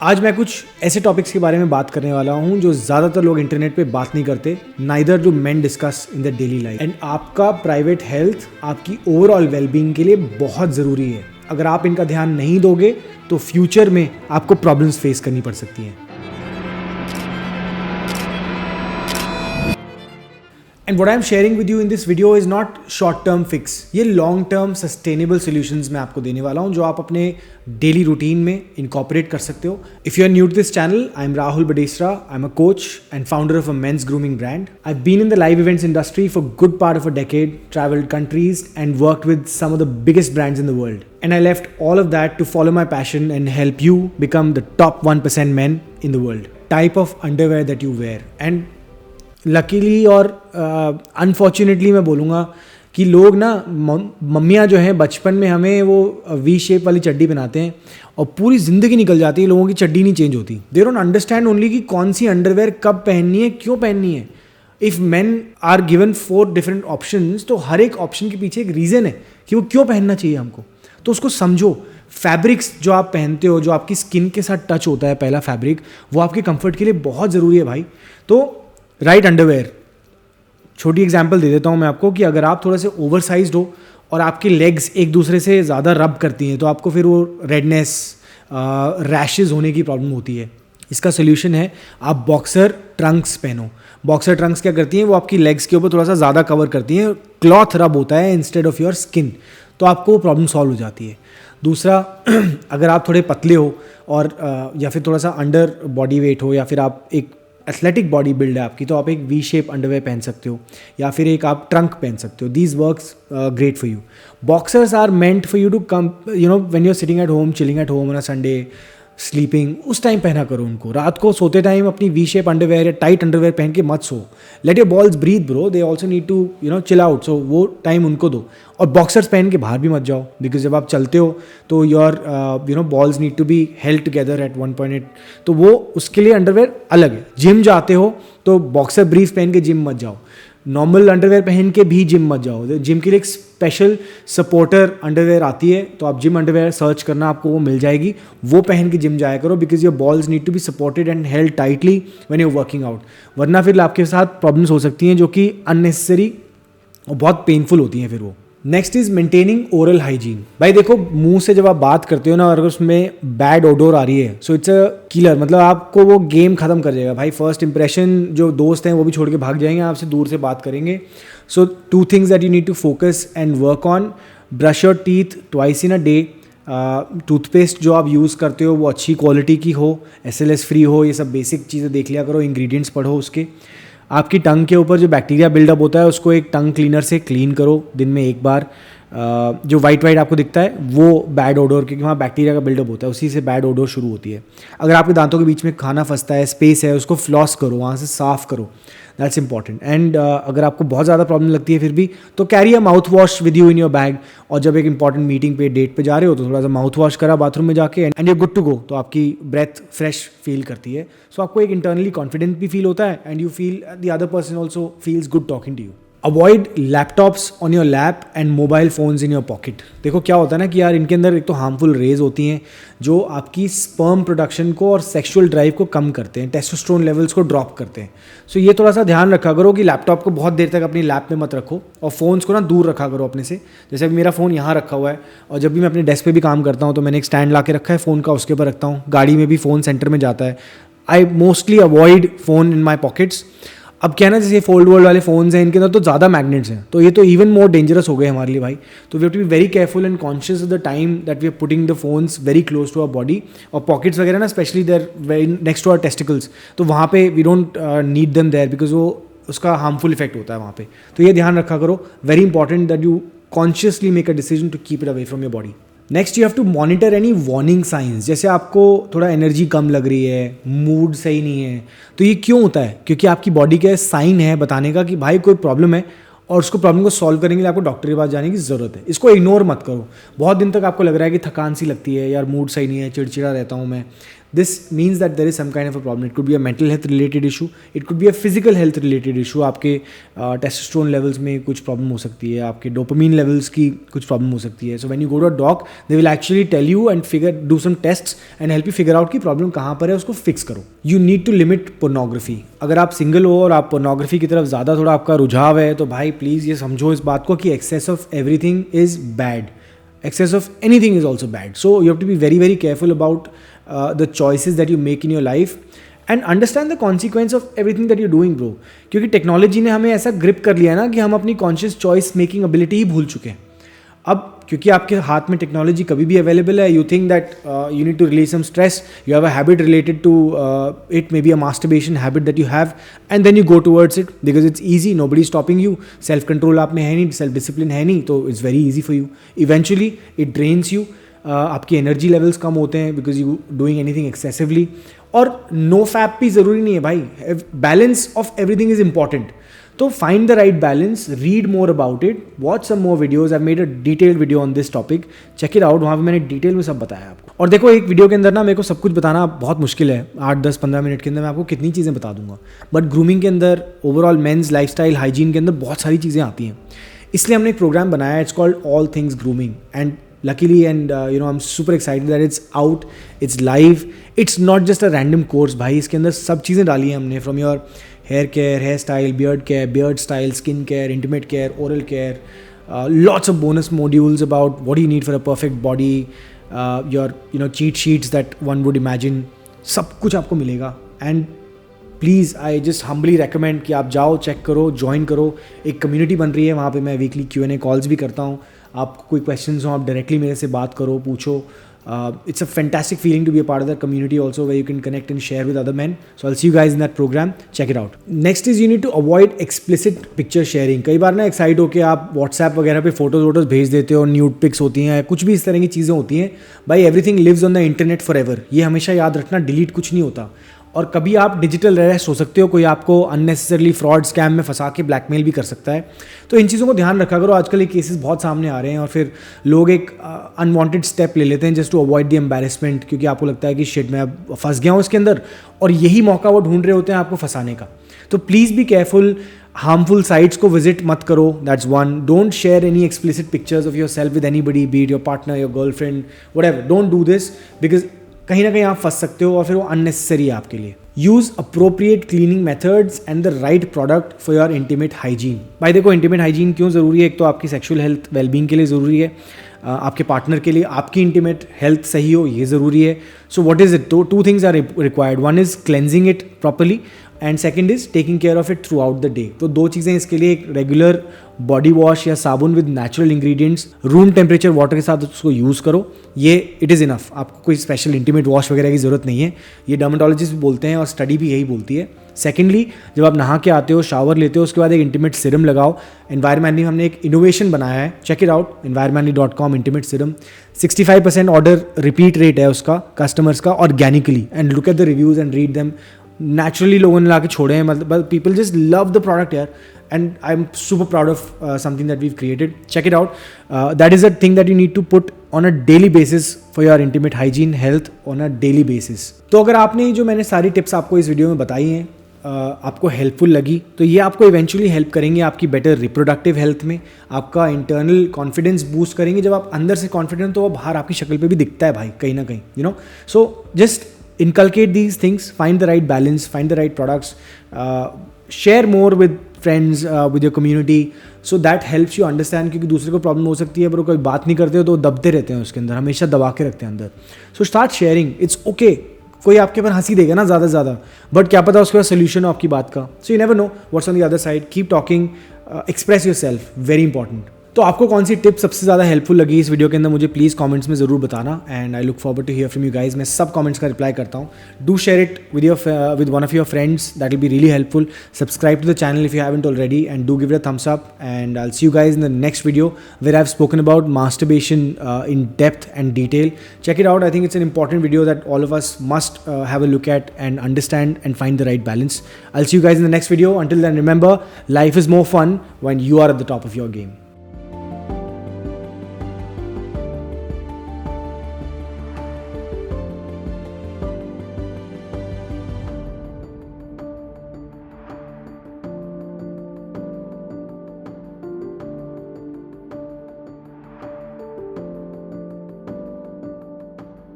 आज मैं कुछ ऐसे टॉपिक्स के बारे में बात करने वाला हूं जो ज़्यादातर लोग इंटरनेट पे बात नहीं करते, neither do main discuss in the daily life. And आपका प्राइवेट हेल्थ आपकी ओवरऑल वेलबींग के लिए बहुत ज़रूरी है। अगर आप इनका ध्यान नहीं दोगे तो फ्यूचर में आपको प्रॉब्लम्स फेस करनी पड़ सकती हैं। And what I am sharing with you in this video is not short term fix, ये लॉन्ग टर्म सस्टेनेबल सॉल्यूशंस मैं आपको देने वाला हूं जो आप अपने डेली रूटीन में इनकॉर्पोरेट कर सकते हो। If you are new to this channel, I am Rahul Badesara, I am a coach and founder of a men's grooming brand. I have been in the live events industry for good part of a decade, traveled countries and worked with some of the biggest brands in the world. And I left all of that to follow my passion and help you become the top 1% men in the world. Type of underwear that you wear. And luckily और unfortunately मैं बोलूँगा कि लोग ना मम्मियाँ जो हैं बचपन में हमें वो वी शेप वाली चड्डी पहनाते हैं और पूरी ज़िंदगी निकल जाती है, लोगों की चड्डी नहीं चेंज होती। दे डोंट अंडरस्टैंड ओनली कि कौन सी अंडरवेयर कब पहननी है, क्यों पहननी है। If man are given 4 different options तो हर एक ऑप्शन के पीछे एक रीज़न है कि वो क्यों पहनना चाहिए हमको, तो उसको समझो। फैब्रिक्स जो आप पहनते हो, जो आपकी स्किन के साथ टच होता है, पहला फैब्रिक, वो आपके कंफर्ट के लिए बहुत ज़रूरी है भाई। तो राइट अंडरवेयर, छोटी एग्जांपल दे देता हूँ मैं आपको कि अगर आप थोड़ा से ओवरसाइज्ड हो और आपके लेग्स एक दूसरे से ज़्यादा रब करती हैं तो आपको फिर वो रेडनेस, रैशेस होने की प्रॉब्लम होती है। इसका सोल्यूशन है आप बॉक्सर ट्रंक्स पहनो। बॉक्सर ट्रंक्स क्या करती हैं, वो आपकी लेग्स के ऊपर थोड़ा सा ज़्यादा कवर करती हैं, क्लॉथ रब होता है इंस्टेड ऑफ योर स्किन, तो आपको वो प्रॉब्लम सॉल्व हो जाती है। दूसरा, अगर आप थोड़े पतले हो और या फिर थोड़ा सा अंडर बॉडी वेट हो या फिर आप एक एथलेटिक बॉडी बिल्ड है आपकी, तो आप एक वी शेप अंडरवेयर पहन सकते हो या फिर एक आप ट्रंक पहन सकते हो। These works great for you. Boxers are meant for you to come, you know, when you are sitting at home, chilling at home on a Sunday, sleeping, उस टाइम पहना करो उनको। रात को सोते टाइम अपनी वी शेप अंडरवेयर या tight underwear पहन के मत सो। Let your balls breathe bro, they also need to chill out, so वो टाइम उनको दो। और बॉक्सर्स पहन के बाहर भी मत जाओ, बिकॉज जब आप चलते हो तो your balls need to be held together at 1.8, तो वो उसके लिए अंडरवेयर अलग है। जिम जाते हो तो बॉक्सर ब्रीफ पहन के जिम मत जाओ, नॉर्मल अंडरवेयर पहन के भी जिम मत जाओ। जिम के लिए एक स्पेशल सपोर्टर अंडरवेयर आती है, तो आप जिम अंडरवेयर सर्च करना, आपको वो मिल जाएगी, वो पहन के जिम जाया करो, because your balls need to be supported and held tightly when you working out. वरना फिर आपके साथ प्रॉब्लम्स हो सकती हैं जो कि अननेसेसरी और बहुत पेनफुल होती हैं फिर वो। Next is maintaining oral hygiene. भाई देखो, मुंह से जब आप बात करते हो ना, अगर उसमें बैड ओडोर आ रही है, सो इट्स अ किलर, मतलब आपको वो गेम खत्म कर जाएगा भाई। फर्स्ट इंप्रेशन, जो दोस्त हैं वो भी छोड़ के भाग जाएंगे, आपसे दूर से बात करेंगे। So 2 things that you need to focus and work on: brush your teeth twice in a day. Toothpaste जो आप यूज़ करते हो वो अच्छी क्वालिटी की हो, SLS फ्री हो, ये सब बेसिक चीज़ें देख लिया करो, इंग्रेडिएंट्स पढ़ो उसके। आपकी टंग के ऊपर जो बैक्टीरिया बिल्डअप होता है उसको एक टंग क्लीनर से क्लीन करो दिन में एक बार। जो वाइट आपको दिखता है वो बैड ओडोर, क्योंकि वहाँ बैक्टीरिया का बिल्डअप होता है, उसी से बैड ओडोर शुरू होती है। अगर आपके दांतों के बीच में खाना फंसता है, स्पेस है, उसको फ्लॉस करो, वहाँ से साफ करो, दैट्स इंपॉर्टेंट। एंड अगर आपको बहुत ज़्यादा प्रॉब्लम लगती है फिर भी, तो carry a mouth wash with you in your bag. और जब एक इंपॉर्टेंट मीटिंग पे, डेट पे जा रहे हो तो थोड़ा सा माउथ वॉश करा बाथरूम में जाके, and you good to go, तो आपकी ब्रेथ फ्रेश फील करती है। सो आपको एक इंटरनली कॉन्फिडेंट भी फील होता है and you feel the other person also feels good talking to you. Avoid laptops on your lap and mobile phones in your pocket. देखो क्या होता है ना कि यार इनके अंदर एक तो हार्मफुल रेज होती हैं जो आपकी स्पर्म प्रोडक्शन को और सेक्सुअल ड्राइव को कम करते हैं, टेस्टोस्टेरोन लेवल्स को ड्रॉप करते हैं। सो ये थोड़ा सा ध्यान रखा करो कि लैपटॉप को बहुत देर तक अपनी लैप में मत रखो और फ़ोन्स को ना दूर रखा करो अपने से। जैसे अभी मेरा फ़ोन यहाँ रखा हुआ है और जब भी मैं अपने डेस्क पे भी काम करता हूँ तो मैंने एक स्टैंड ला के रखा है फ़ोन का, उसके ऊपर रखता हूँ। गाड़ी में भी फ़ोन सेंटर में जाता है। I mostly avoid phone in my pockets. अब क्या ना, जैसे फोल्ड वाले फ़ोन्स हैं, इनके अंदर तो ज़्यादा मैग्नेट्स हैं, तो ये तो इवन मोर डेंजरस हो गए हमारे लिए भाई। तो we have to be very careful and conscious of the time that we are putting the phones very close to our body. और पॉकेट्स वगैरह ना, specially there very next to our testicles, तो वहाँ पे we don't need them there, because वो उसका harmful effect होता है वहाँ पे। तो ये ध्यान रखा करो, very important that you consciously make a decision to keep it away from your body. Next, you have to monitor any warning signs. जैसे आपको थोड़ा एनर्जी कम लग रही है, मूड सही नहीं है, तो ये क्यों होता है? क्योंकि आपकी बॉडी का साइन है बताने का कि भाई कोई प्रॉब्लम है और उसको प्रॉब्लम को सॉल्व करने के लिए आपको डॉक्टर के पास जाने की ज़रूरत है। इसको इग्नोर मत करो। बहुत दिन तक आपको लग रहा है कि थकान सी लगती है, यार मूड सही नहीं है, चिड़चिड़ा रहता हूँ मैं, this means that there is some kind of a problem. It could be a mental health related issue, it could be a physical health related issue. आपके टेस्टोस्टेरोन लेवल्स में कुछ प्रॉब्लम हो सकती है, आपके डोपामीन लेवल्स की कुछ problem हो सकती है. So when you go to a doc they will actually tell you and do some tests and help you figure out की प्रॉब्लम कहाँ पर है, उसको फिक्स करो. You need to limit pornography. अगर आप सिंगल हो और आप पोर्नोग्राफी की तरफ ज़्यादा थोड़ा आपका रुझाव है तो भाई प्लीज़ ये समझो इस बात को कि excess of everything is bad. Excess of anything is also bad. So you have to be very, very careful about the choices that you make in your life and understand the consequence of everything that you're doing, bro. क्योंकि technology ने हमें ऐसा grip कर लिया ना कि हम अपनी कॉन्शियस चॉइस मेकिंग एबिलिटी ही भूल चुके हैं. अब क्योंकि आपके हाथ में टेक्नोलॉजी कभी भी अवेलेबल है, you think that you need to release some stress, you have a habit related to it, maybe a masturbation habit that you have, and then you go towards it because it's easy, nobody is stopping you. Self control आप में है नहीं, self discipline है नहीं, तो it's very easy for you. Eventually it drains you, आपकी energy levels कम होते हैं because you doing anything excessively. और नो फैप भी ज़रूरी नहीं है भाई, balance of everything is important. तो find the right balance, read more about it, watch some more videos. I made a detailed video on this topic, check it out. वहाँ पे मैंने डिटेल में सब बताया आपको. और देखो एक वीडियो के अंदर ना मेरे को सब कुछ बताना बहुत मुश्किल है, 8-10-15 मिनट के अंदर मैं आपको कितनी चीज़ें बता दूंगा. बट ग्रूमिंग के अंदर, ओवरऑल मेंस लाइफस्टाइल हाइजीन के अंदर बहुत सारी चीज़ें आती हैं. इसलिए हमने एक प्रोग्राम बनाया, it's called all things grooming. And luckily and you know I'm super excited that it's out, it's live, it's not just a random course भाई. इसके अंदर सब चीज़ें डाली हैं हमने, from your hair care, hair style, beard style, skin care, intimate care, oral care, lots of bonus modules about what you need for a perfect body, your cheat sheets that one would imagine. सब कुछ आपको मिलेगा. And please I just humbly recommend कि आप जाओ, check करो, join करो. एक कम्युनिटी बन रही है, वहाँ पे मैं वीकली Q&A कॉल्स भी करता हूँ. आपको कोई क्वेश्चंस हो आप डायरेक्टली मेरे से बात करो, पूछो. It's a fantastic feeling to be a part of that community also, where you can connect and share with other men. So I'll see you guys in that program. Check it out. Next is you need to avoid explicit picture sharing. कई बार ना excite होके आप WhatsApp वगैरह पे photos भेज देते हो, nude pics होती हैं, कुछ भी इस तरह की चीज़ें होती हैं. भाई everything lives on the internet forever. ये हमेशा याद रखना, डिलीट कुछ नहीं होता. और कभी आप डिजिटल अरेस्ट हो सकते हो, कोई आपको अननेसेसरली फ्रॉड स्कैम में फंसा के ब्लैकमेल भी कर सकता है. तो इन चीज़ों को ध्यान रखा करो. आजकल ये केसेस बहुत सामने आ रहे हैं और फिर लोग एक अनवांटेड स्टेप ले लेते हैं just to avoid the embarrassment, क्योंकि आपको लगता है कि शिट मैं अब फंस गया हूँ इसके अंदर, और यही मौका वो ढूंढ रहे होते हैं आपको फंसाने का. तो please be careful. Harmful sites को विजिट मत करो, that's one. Don't share any explicit pictures of your self with anybody, B it your partner, your girlfriend, whatever. Don't do this because कहीं ना कहीं आप फंस सकते हो और फिर वो अननेसेसरी है आपके लिए. Use appropriate cleaning methods and the right product for your intimate hygiene. भाई देखो इंटीमेट हाइजीन क्यों ज़रूरी है? एक तो आपकी सेक्शुअल हेल्थ वेलबींग के लिए ज़रूरी है, आपके पार्टनर के लिए आपकी इंटीमेट हेल्थ सही हो ये ज़रूरी है. So what is it? Two things are required. One is cleansing it properly and second is taking care of it throughout the day. तो दो चीज़ें इसके लिए, एक रेगुलर बॉडी वॉश या साबुन with natural ingredients, room temperature water के साथ उसको यूज़ करो. ये इट इज़ इनफ. आपको कोई स्पेशल इंटीमेट वॉश वगैरह की ज़रूरत नहीं है. ये डर्मेटोलॉजिस्ट भी बोलते हैं और स्टडी भी यही बोलती है. सेकेंडली, जब आप नहा के आते हो, शावर लेते हो, उसके बाद एक इंटीमेट सीरम लगाओ. एनवायरमेंटली हमने एक इनोवेशन बनाया है, check it out, environmentally.com intimate serum. 65% order repeat rate है उसका, कस्टमर्स का, ऑर्गेनिकली. And look at the reviews and read them. Naturally लोगों ने ला के छोड़े हैं, मतलब people just love the product यार. And I'm super proud of something that we've created. Check it out. That is a thing that you need to put on a daily basis for your intimate hygiene health on a daily basis. तो अगर आपने जो मैंने सारी tips आपको इस video में बताई हैं आपको हेल्पफुल लगी, तो ये आपको इवेंचुअली हेल्प करेंगे आपकी बेटर रिप्रोडक्टिव हेल्थ में. आपका इंटरनल कॉन्फिडेंस बूस्ट करेंगे. जब आप अंदर से कॉन्फिडेंट, तो वो बाहर आपकी शक्ल पे भी दिखता है भाई, कहीं ना कहीं, you know. So just inculcate these things, find the right balance, find the right products, share more with friends, with your community, so that helps you understand. क्योंकि दूसरे को प्रॉब्लम हो सकती है पर वो कोई बात नहीं करते हो तो दबते रहते हैं उसके अंदर, हमेशा दबा के रखते हैं अंदर. So start sharing, it's okay. कोई आपके ऊपर हंसी देगा ना ज़्यादा से ज़्यादा, बट क्या पता उसके बाद सोल्यूशन हो आपकी बात का. So you never know what's on the other side. Keep talking, express your self, very important. तो आपको कौन सी टिप सबसे ज़्यादा हेल्पफुल लगी इस वीडियो के अंदर, मुझे प्लीज़ कमेंट्स में ज़रूर बताना. And I look forward to hear from you guys. मैं सब कमेंट्स का रिप्लाई करता हूँ. Do share it with one of your friends, that will be really helpful. Subscribe to the channel if you haven't already and do give it a thumbs up. And I will see you guys in the next video where I have spoken about masturbation in depth and detail. Check it out. I think it's an important video that all of us must have a look at and understand and find the right balance. I'll see you guys in the next video. Until then, remember, life is more fun when you are at the top of your game.